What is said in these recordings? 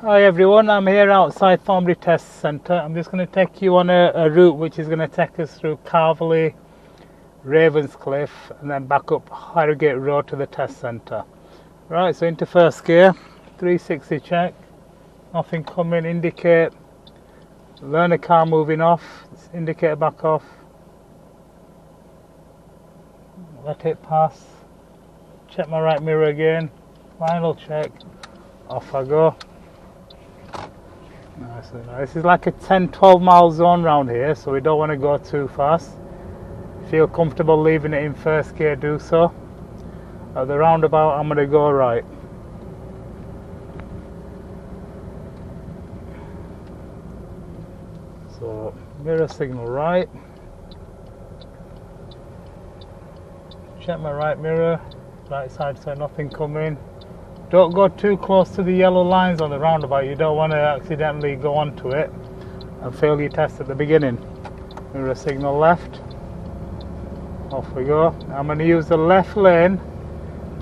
Hi everyone, I'm here outside Thornbury Test Centre. I'm just going to take you on a route which is going to take us through Carverley, Ravenscliffe and then back up Harrogate Road to the test centre. Right, so into first gear, 360 check, nothing coming, indicate, learner car moving off, indicator back off, let it pass, check my right mirror again, final check, off I go. This is like a 10-12 mile zone round here, so we don't want to go too fast. Feel comfortable leaving it in first gear, do so. At the roundabout I'm going to go right. So mirror signal right. Check my right mirror, right side, so nothing coming. Don't go too close to the yellow lines on the roundabout, you don't want to accidentally go onto it and fail your test at the beginning. Mirror signal left, off we go. I'm going to use the left lane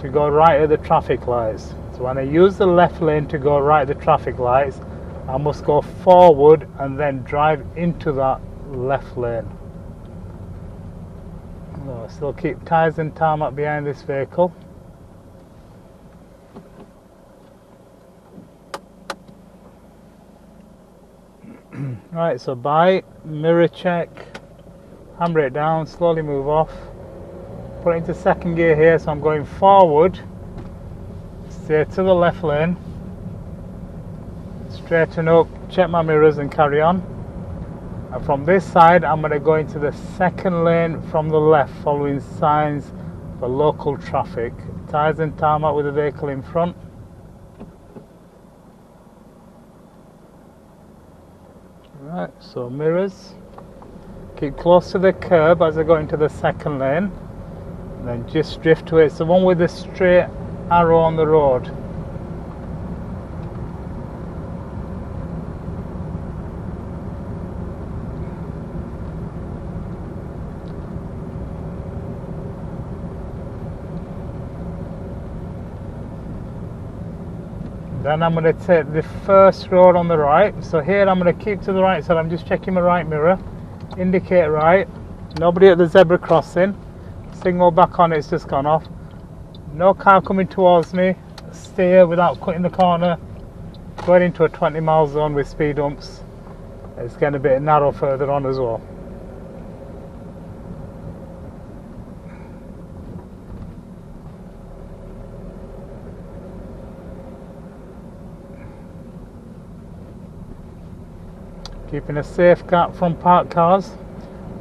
to go right at the traffic lights. So when I use the left lane to go right at the traffic lights, I must go forward and then drive into that left lane. So still keep tyres and tarmac behind this vehicle. Right, so by mirror check, handbrake down, slowly move off, put it into second gear here, so I'm going forward, stay to the left lane, straighten up, check my mirrors and carry on. And from this side I'm going to go into the second lane from the left, following signs for local traffic. Tyres and tarmac with the vehicle in front. Right, so mirrors, keep close to the curb as I go into the second lane, and then just drift to it. It's the one with the straight arrow on the road. Then I'm going to take the first road on the right. So here I'm going to keep to the right side. I'm just checking my right mirror. Indicate right. Nobody at the zebra crossing. Signal back on, it's just gone off. No car coming towards me. Steer without cutting the corner. Going into a 20 mile zone with speed humps. It's getting a bit narrow further on as well. Keeping a safe gap from parked cars.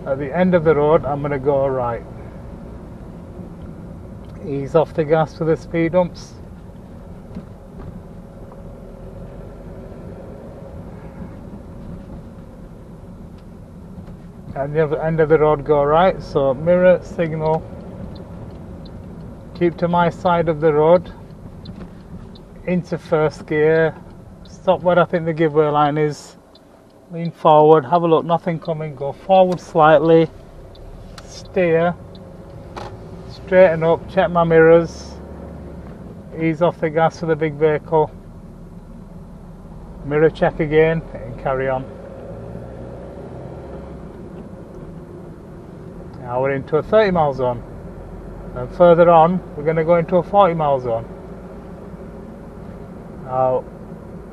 At the end of the road I'm going to go right. Ease off the gas for the speed humps. At the end of the road go right, so mirror, signal. Keep to my side of the road. Into first gear. Stop where I think the giveaway line is. Lean forward, have a look, nothing coming, go forward slightly, steer, straighten up, check my mirrors, ease off the gas for the big vehicle, mirror check again and carry on. Now we're into a 30 mile zone, and further on we're going to go into a 40 mile zone. Now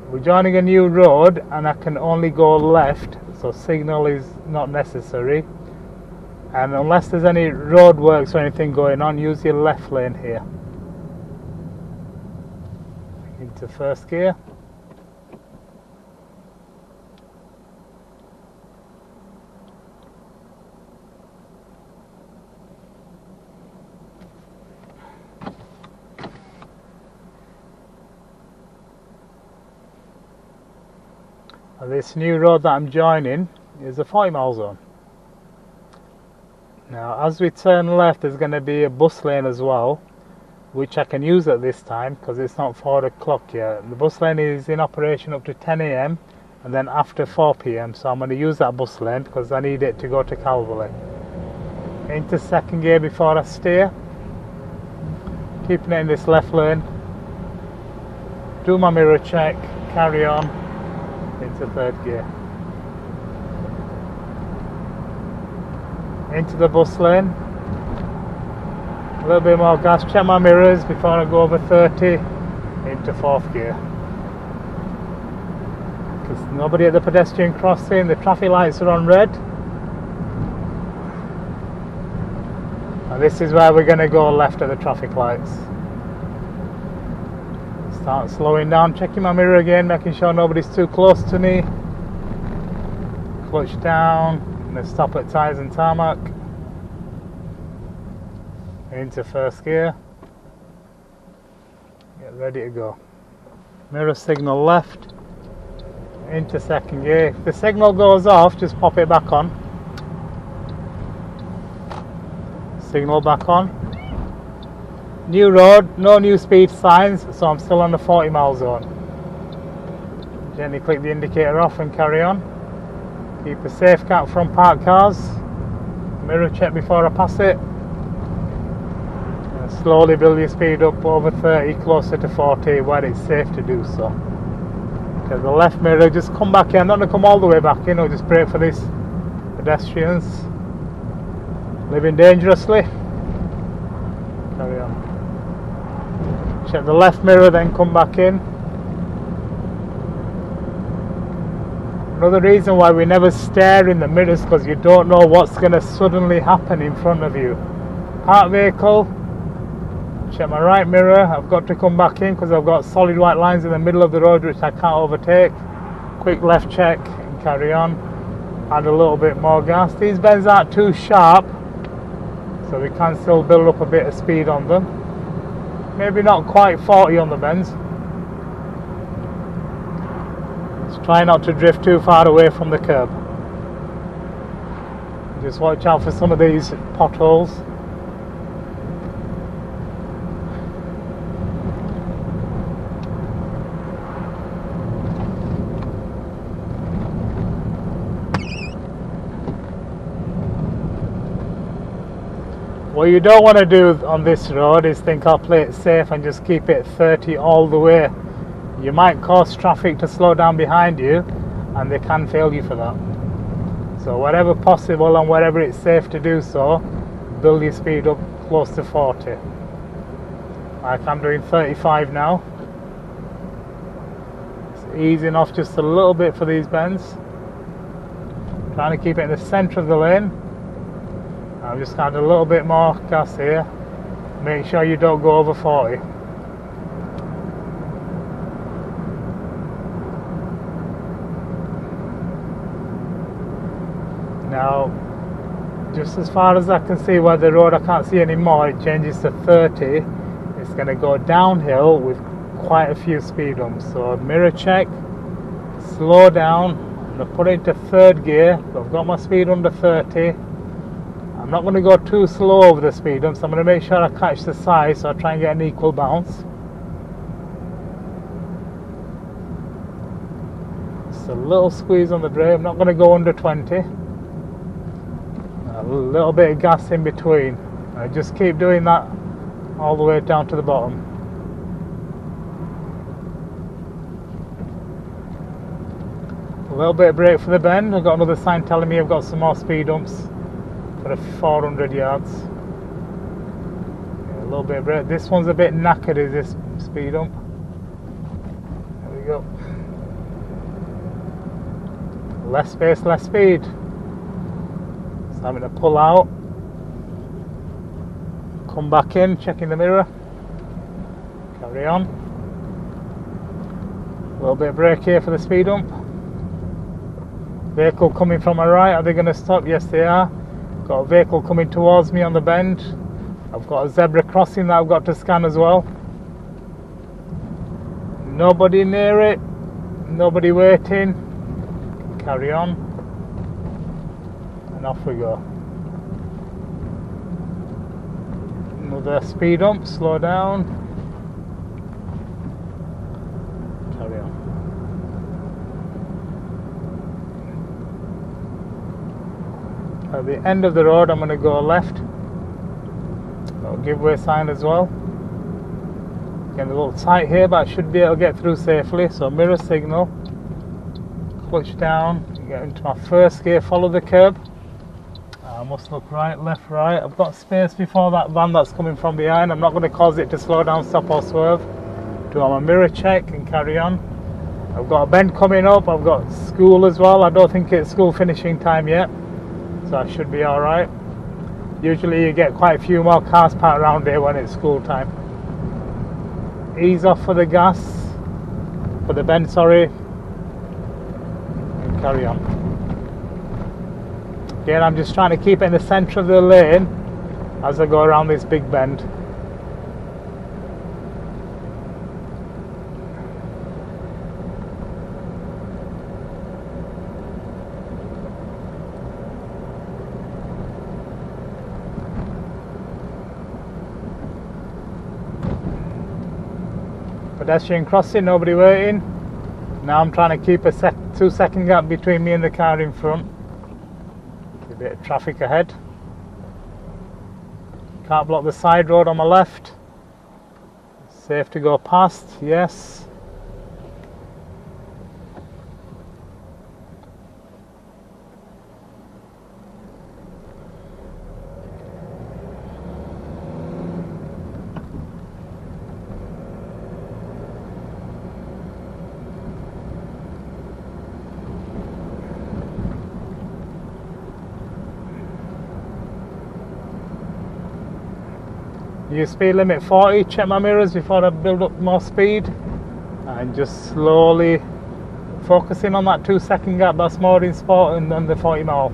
we're joining a new road and I can only go left, so signal is not necessary, and unless there's any road works or anything going on, use your left lane here. Into first gear. This new road that I'm joining is a 40 mile zone. Now as we turn left there's going to be a bus lane as well, which I can use at this time because it's not 4 o'clock yet. The bus lane is in operation up to 10 AM and then after 4 PM, so I'm going to use that bus lane because I need it to go to Calverley. Into second gear before I steer, keeping it in this left lane. Do my mirror check, carry on into third gear. Into the bus lane. A little bit more gas, check my mirrors before I go over 30, into fourth gear. Because nobody at the pedestrian crossing, the traffic lights are on red. And this is where we're going to go left at the traffic lights. Start slowing down, checking my mirror again, making sure nobody's too close to me. Clutch down, and then stop at tyres and tarmac. Into first gear. Get ready to go. Mirror signal left. Into second gear. If the signal goes off, just pop it back on. Signal back on. New road, no new speed signs, so I'm still on the 40-mile zone. Gently click the indicator off and carry on. Keep a safe gap from parked cars. Mirror check before I pass it. And slowly build your speed up over 30, closer to 40 where it's safe to do so. Okay, the left mirror, just come back in. I'm not going to come all the way back in, I'll just brake for these pedestrians. Living dangerously. Carry on. Check the left mirror, then come back in. Another reason why we never stare in the mirrors, because you don't know what's going to suddenly happen in front of you. Parked vehicle. Check my right mirror. I've got to come back in because I've got solid white lines in the middle of the road which I can't overtake. Quick left check and carry on. Add a little bit more gas. These bends aren't too sharp, so we can still build up a bit of speed on them. Maybe not quite 40 on the bends. Just try not to drift too far away from the curb. Just watch out for some of these potholes. What you don't want to do on this road is think I'll play it safe and just keep it 30 all the way. You might cause traffic to slow down behind you and they can fail you for that. So wherever possible and wherever it's safe to do so, build your speed up close to 40. Like I'm doing 35 now. It's easing off just a little bit for these bends. Trying to keep it in the centre of the lane. I'll just add a littleit more gas here. Make sure you don't go over 40. Now, just as far as I can see where the road, I can't see any more, it changes to 30. It's going to go downhill with quite a few speed bumps. So mirror check, slow down. I'm going to put it into third gear. I've got my speed under 30. I'm not going to go too slow over the speed bumps. I'm going to make sure I catch the side so I try and get an equal bounce. Just a little squeeze on the brake. I'm not going to go under 20. A little bit of gas in between. I just keep doing that all the way down to the bottom. A little bit of brake for the bend. I've got another sign telling me I've got some more speed bumps. For 400 yards. Yeah, a little bit of brake. This one's a bit knackered, is this speed bump. There we go. Less space, less speed. So I'm going to pull out. Come back in, checking the mirror. Carry on. A little bit of brake here for the speed bump. Vehicle coming from my right, are they going to stop? Yes, they are. Got a vehicle coming towards me on the bend. I've got a zebra crossing that I've got to scan as well. Nobody near it. Nobody waiting. Carry on. And off we go. Another speed bump. Slow down. Carry on. At the end of the road, I'm going to go left. I'll give way sign as well. Getting a little tight here, but I should be able to get through safely. So mirror signal, clutch down, get into my first gear, follow the curb. I must look right, left, right. I've got space before that van that's coming from behind. I'm not going to cause it to slow down, stop or swerve. Do my mirror check and carry on. I've got a bend coming up, I've got school as well. I don't think it's school finishing time yet, so I should be alright. Usually you get quite a few more cars parked around here when it's school time. Ease off for the gas, for the bend, sorry, and carry on. Again, I'm just trying to keep it in the centre of the lane as I go around this big bend. Pedestrian crossing, nobody waiting. Now I'm trying to keep a 2-second gap between me and the car in front. A bit of traffic ahead. Can't block the side road on my left. Safe to go past, yes. Use speed limit 40, check my mirrors before I build up more speed, and just slowly focusing on that 2-second gap. That's more important than the 40 mile.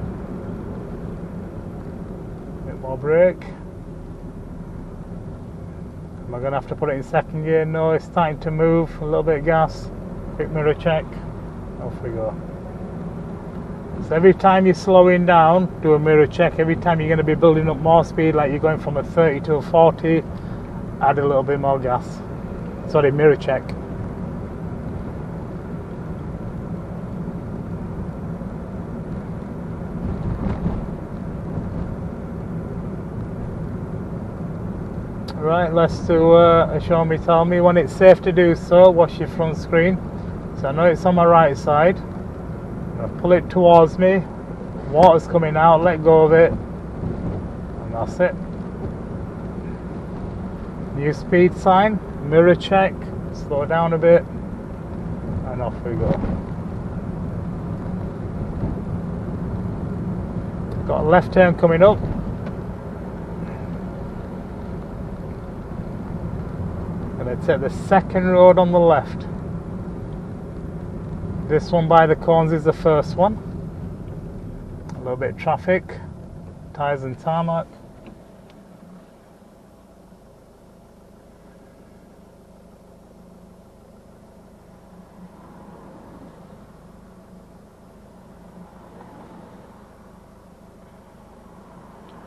Bit more brake. Am I going to have to put it in second gear? No, it's starting to move. A little bit of gas, quick mirror check, off we go. So every time you're slowing down, do a mirror check. Every time you're going to be building up more speed, like you're going from a 30 to a 40, add a little bit more gas. Sorry, mirror check. Right, let's do a show me, tell me. When it's safe to do so, wash your front screen. So I know it's on my right side. Pull it towards me, water's coming out, let go of it, and that's it. New speed sign, mirror check, slow down a bit, and off we go. Got a left turn coming up. Gonna take the second road on the left. This one by the cones is the first one. A little bit of traffic, tyres and tarmac.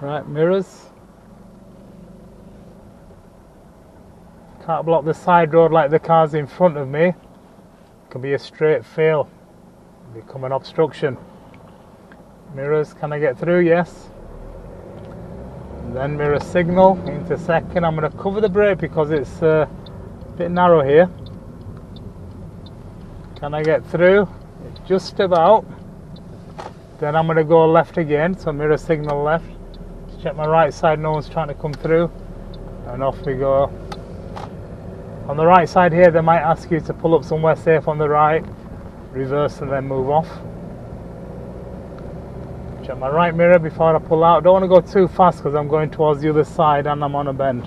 Right, mirrors. Can't block the side road like the cars in front of me. Can be a straight fail, become an obstruction. Mirrors, can I get through? Yes. And then mirror signal into second. I'm going to cover the brake because it's a bit narrow here. Can I get through? Just about. Then I'm going to go left again, so mirror signal left. Just check my right side, no one's trying to come through, and off we go. On the right side here, they might ask you to pull up somewhere safe on the right, reverse and then move off. Check my right mirror before I pull out. Don't want to go too fast because I'm going towards the other side and I'm on a bend.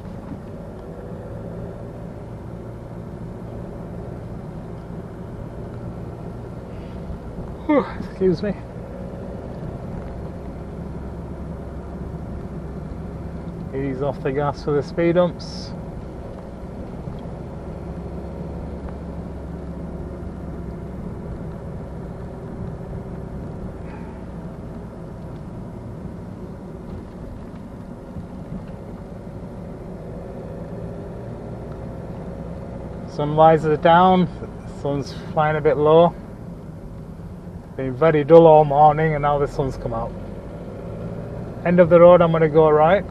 Whew, excuse me. Ease off the gas for the speed humps. Sun visor down, sun's flying a bit low. Been very dull all morning and now the sun's come out. End of the road, I'm going to go right.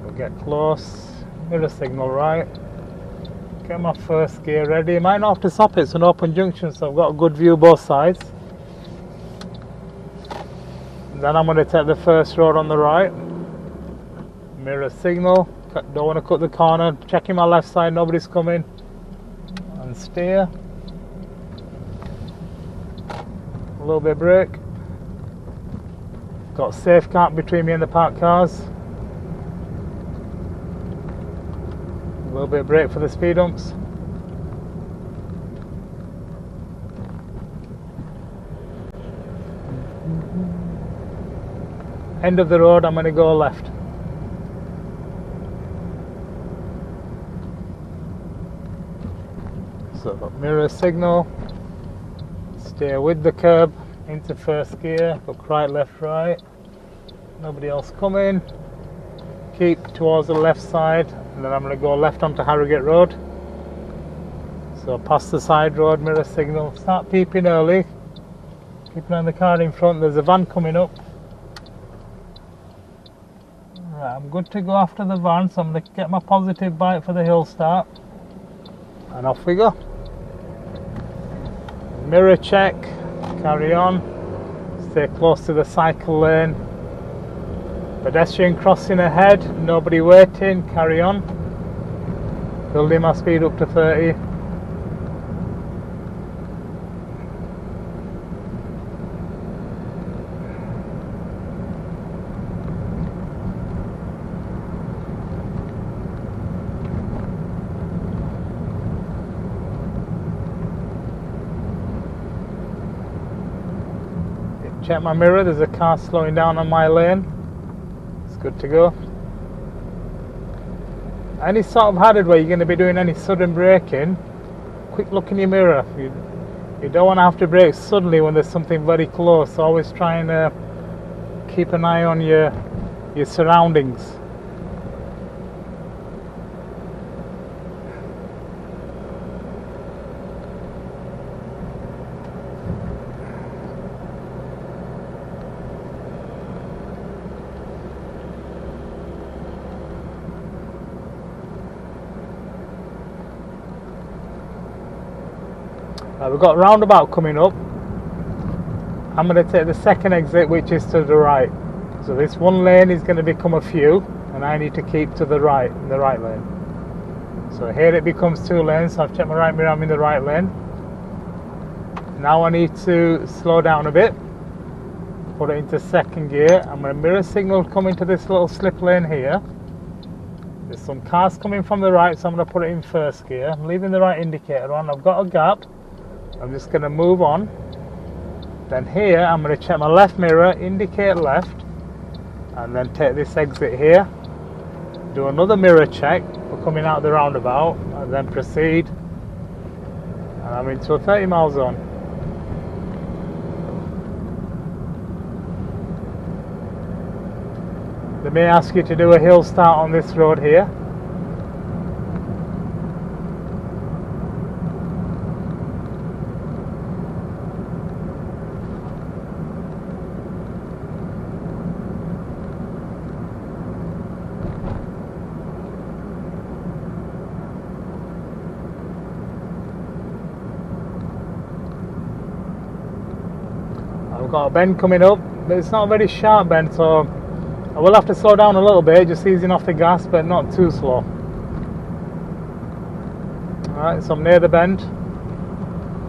We'll get close, mirror signal right. Get my first gear ready. I might not have to stop it, it's an open junction, so I've got a good view both sides. And then I'm going to take the first road on the right. Mirror signal. Don't want to cut the corner. Checking my left side, nobody's coming. And steer. A little bit brake. Got safe gap between me and the parked cars. A little bit brake for the speed humps. End of the road, I'm going to go left. So mirror signal, steer with the curb into first gear, look right, left, right, nobody else coming, keep towards the left side, and then I'm going to go left onto Harrogate Road. So past the side road, mirror signal, start peeping early, keeping on the car in front, there's a van coming up. Right, I'm good to go after the van, so I'm going to get my positive bike for the hill start, and off we go. Mirror check, carry on, stay close to the cycle lane, pedestrian crossing ahead, nobody waiting, carry on, building my speed up to 30. Check my mirror, there's a car slowing down on my lane. It's good to go. Any sort of hazard where you're going to be doing any sudden braking, quick look in your mirror. You don't want to have to brake suddenly when there's something very close. Always try and keep an eye on your surroundings. We've got roundabout coming up. I'm going to take the second exit, which is to the right. So this one lane is going to become a few, and I need to keep to the right, in the right lane. So here it becomes two lanes, so I've checked my right mirror, I'm in the right lane. Now I need to slow down a bit, put it into second gear. I'm going to mirror signal come into this little slip lane here. There's some cars coming from the right, so I'm going to put it in first gear. I'm leaving the right indicator on, I've got a gap. I'm just going to move on. Then here I'm going to check my left mirror, indicate left, and then take this exit here. Do another mirror check for coming out of the roundabout, and then proceed. And I'm into a 30 mile zone. They may ask you to do a hill start on this road here. I've got a bend coming up, but it's not a very sharp bend, so I will have to slow down a little bit, just easing off the gas, but not too slow. Alright, so I'm near the bend.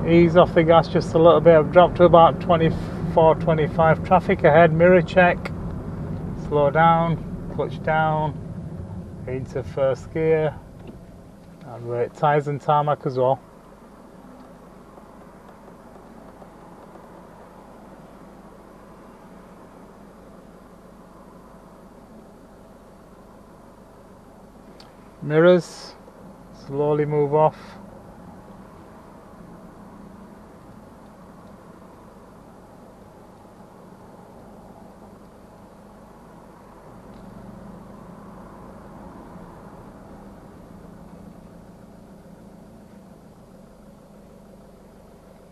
Ease off the gas just a little bit. I've dropped to about 24, 25. Traffic ahead, mirror check. Slow down, clutch down, into first gear. And wait, tyres and tarmac as well. Mirrors, slowly move off.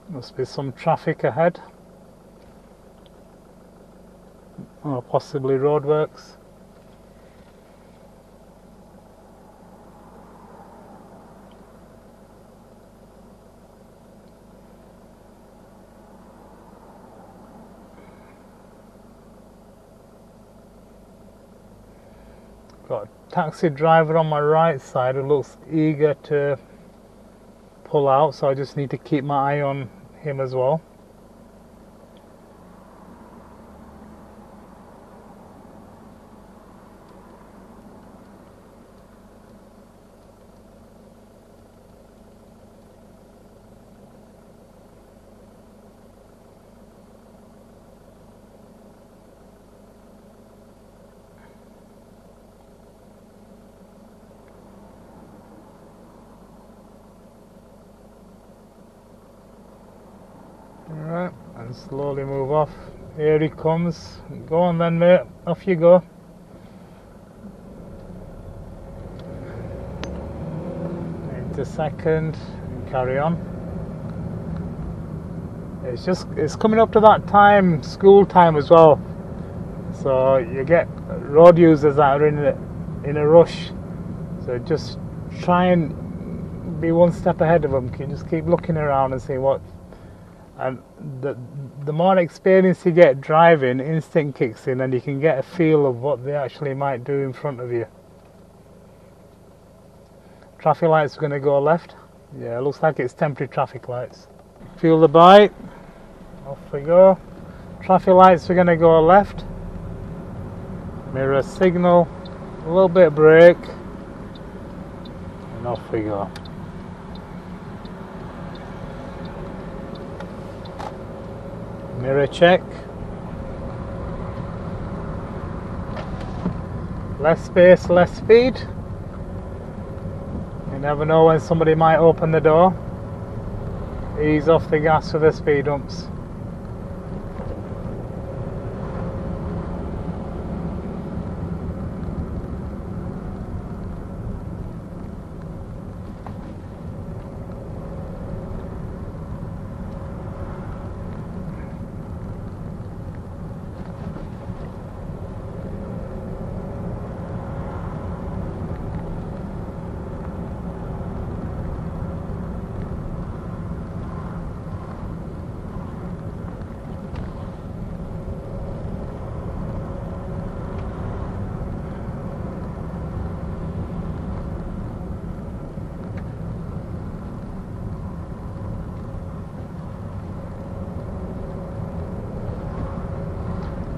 Must be some traffic ahead, or possibly roadworks. Got a taxi driver on my right side who looks eager to pull out, so I just need to keep my eye on him as well. Alright, and slowly move off. Here he comes. Go on then, mate. Off you go. Into second and carry on. It's coming up to that time, school time as well. So you get road users that are in a rush. So just try and be one step ahead of them. You just keep looking around and see what. And the more experience you get driving, instinct kicks in and you can get a feel of what they actually might do in front of you. Traffic lights are going to go left. Yeah, it looks like it's temporary traffic lights. Feel the bite. Off we go. Traffic lights are going to go left. Mirror signal. A little bit of brake. And off we go. Mirror check. Less space, less speed. You never know when somebody might open the door. Ease off the gas for the speed humps.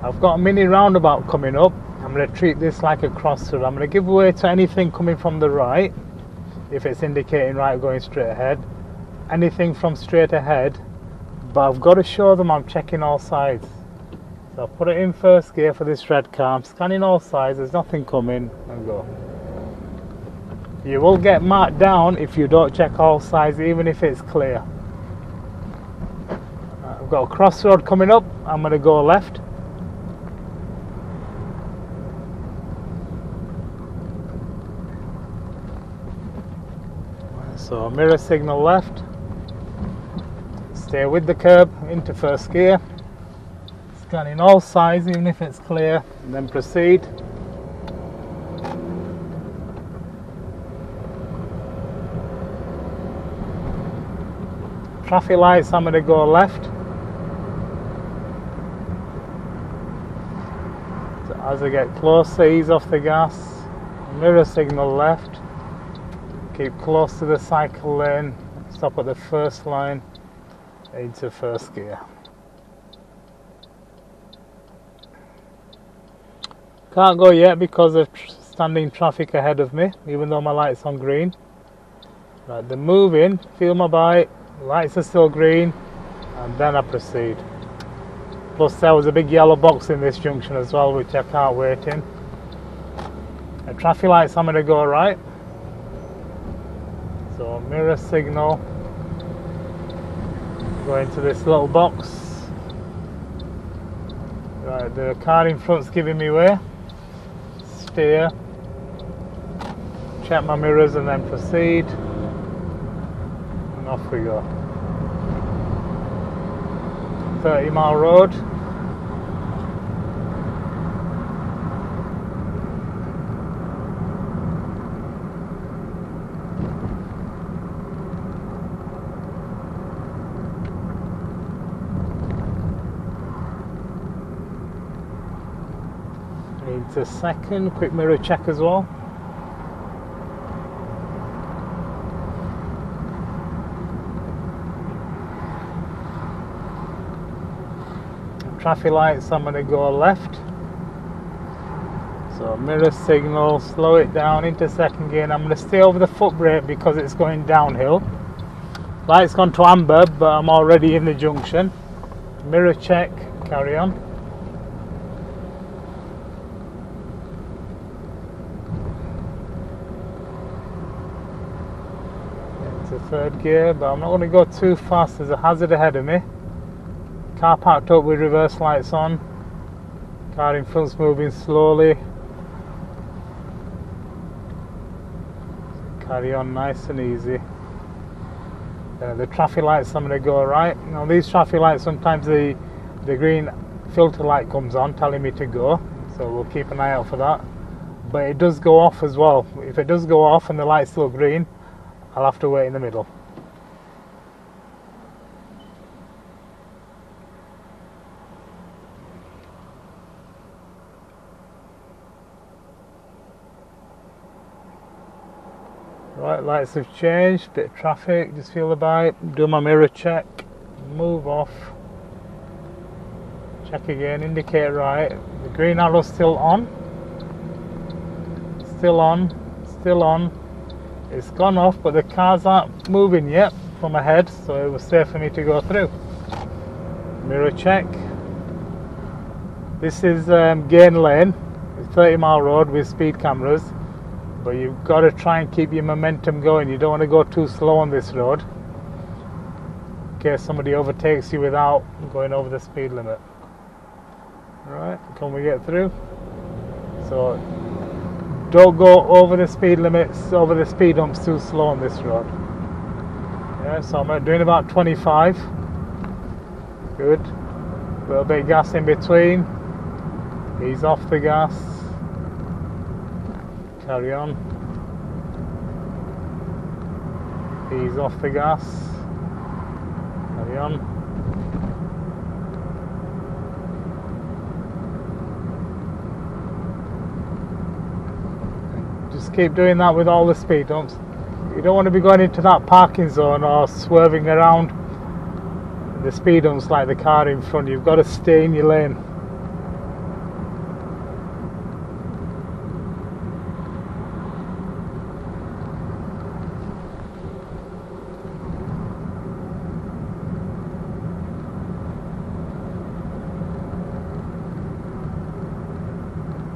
I've got a mini roundabout coming up. I'm going to treat this like a crossroad. I'm going to give way to anything coming from the right, if it's indicating right going straight ahead. Anything from straight ahead, but I've got to show them I'm checking all sides. So I'll put it in first gear for this red car. I'm scanning all sides, there's nothing coming, and go. You will get marked down if you don't check all sides, even if it's clear. I've got a crossroad coming up. I'm going to go left. So mirror signal left, stay with the curb into first gear, scanning all sides even if it's clear, and then proceed. Traffic lights, I'm going to go left. So as I get closer, ease off the gas, mirror signal left. Keep close to the cycle lane, stop at the first line, into first gear. Can't go yet because of standing traffic ahead of me, even though my light's on green. Right, they're moving, feel my bite, lights are still green, and then I proceed. Plus there was a big yellow box in this junction as well, which I can't wait in. The traffic lights, I'm going to go right. So mirror signal, go into this little box. Right, the car in front's giving me way. Steer, check my mirrors and then proceed. And off we go. 30-mile road. Takes a second, quick mirror check as well. Traffic lights, I'm going to go left. So mirror signal, slow it down into second gear, and I'm going to stay over the foot brake because it's going downhill. Light's gone to amber, but I'm already in the junction. Mirror check, carry on. Into third gear, but I'm not going to go too fast. There's a hazard ahead of me. Car parked up with reverse lights on. Car in front's moving slowly. Carry on nice and easy. The traffic lights, I'm going to go right. Now these traffic lights, sometimes the green filter light comes on telling me to go, so we'll keep an eye out for that. But it does go off as well. If it does go off and the light's still green, I'll have to wait in the middle. Right, lights have changed, bit of traffic, just feel the bite, do my mirror check, move off, check again, indicate right, the green arrow's still on, it's gone off, but the cars aren't moving yet from ahead, so it was safe for me to go through. Mirror check, this is gain lane, it's 30-mile road with speed cameras. But you've got to try and keep your momentum going. You don't want to go too slow on this road in case somebody overtakes you without going over the speed limit. Right, can we get through? So don't go over the speed limits, over the speed humps too slow on this road. Yeah, so I'm doing about 25. Good. A little bit of gas in between. Ease off the gas. Carry on. Ease off the gas. Carry on. And just keep doing that with all the speed humps. You don't want to be going into that parking zone or swerving around the speed humps like the car in front. You've got to stay in your lane.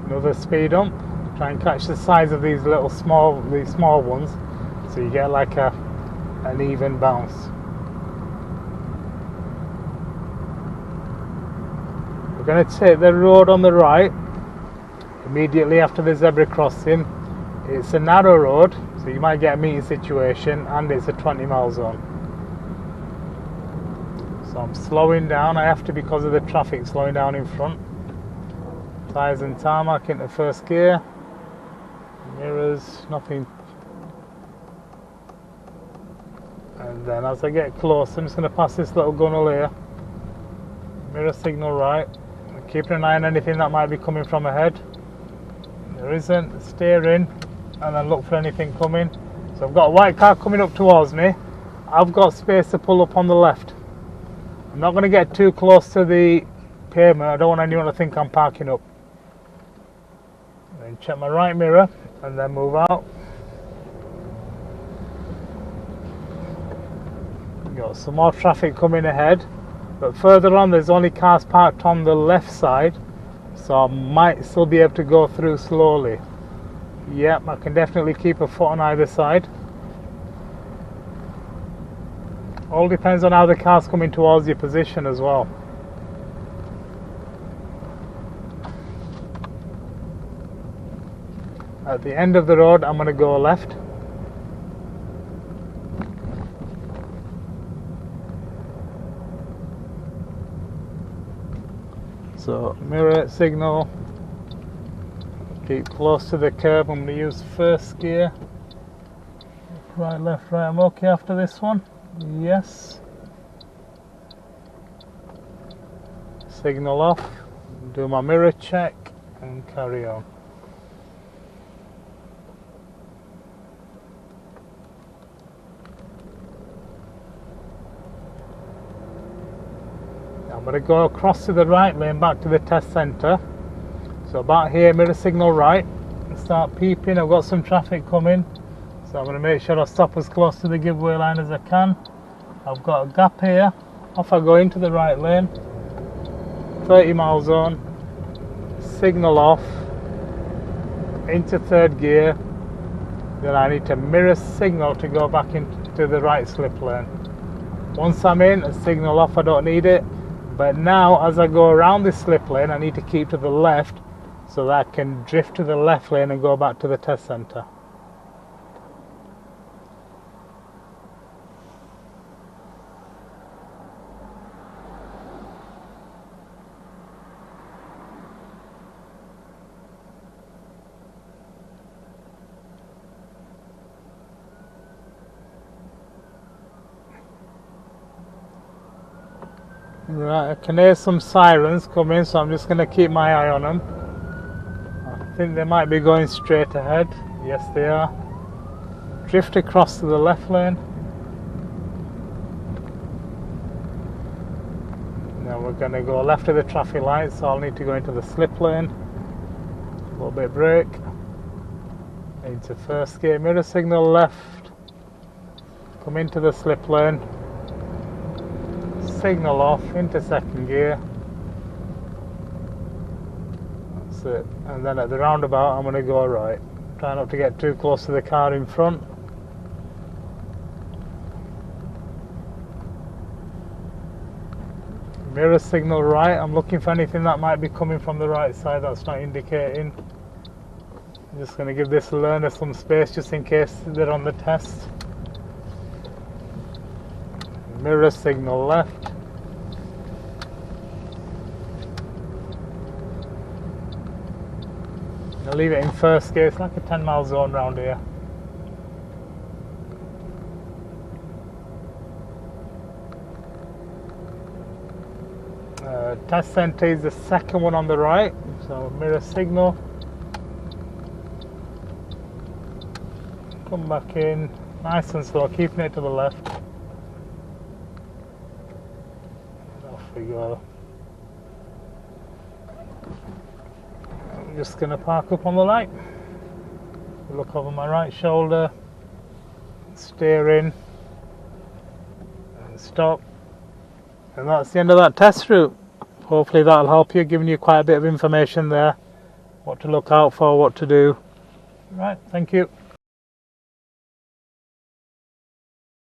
Another speed hump. Try and catch the size of these small ones, so you get like an even bounce. We're going to take the road on the right immediately after the zebra crossing. It's a narrow road, so you might get a meeting situation, and it's a 20-mile zone. So I'm slowing down. I have to because of the traffic slowing down in front. Tyres and tarmac into first gear. Mirrors, nothing. And then as I get close, I'm just going to pass this little gunnel here. Mirror signal right. Keeping an eye on anything that might be coming from ahead. There isn't. Steer in and then look for anything coming. So I've got a white car coming up towards me. I've got space to pull up on the left. I'm not going to get too close to the pavement. I don't want anyone to think I'm parking up. Then check my right mirror and then move out. Got some more traffic coming ahead, but further on there's only cars parked on the left side, so I might still be able to go through slowly. Yep, I can definitely keep a foot on either side. All depends on how the car's coming towards your position as well. At the end of the road, I'm going to go left. So mirror signal, keep close to the curb. I'm going to use first gear. Right, left, right. I'm okay after this one. Yes. Signal off. Do my mirror check and carry on. I'm going to go across to the right lane back to the test centre. So about here, mirror signal right, and start peeping. I've got some traffic coming, so I'm going to make sure I stop as close to the giveaway line as I can. I've got a gap here. Off I go into the right lane, 30 mile zone, signal off, into third gear. Then I need to mirror signal to go back into the right slip lane. Once I'm in, a signal off, I don't need it. But now as I go around this slip lane, I need to keep to the left so that I can drift to the left lane and go back to the test centre. Right, I can hear some sirens coming, so I'm just going to keep my eye on them. I think they might be going straight ahead. Yes, they are. Drift across to the left lane. Now we're going to go left of the traffic light, so I'll need to go into the slip lane. A little bit brake. Into first gear, mirror signal left. Come into the slip lane. Signal off, into second gear. That's it. And then at the roundabout I'm going to go right. Try not to get too close to the car in front. Mirror signal right. I'm looking for anything that might be coming from the right side that's not indicating. I'm just going to give this learner some space just in case they're on the test. Mirror signal left. I'll leave it in first gear. It's like a 10 mile zone round here. Test centre is the second one on the right, so mirror signal. Come back in, nice and slow, keeping it to the left. Off we go. I'm just going to park up on the light. Look over my right shoulder, steer in, and stop. And that's the end of that test route. Hopefully that'll help you, giving you quite a bit of information there, what to look out for, what to do. Right, thank you.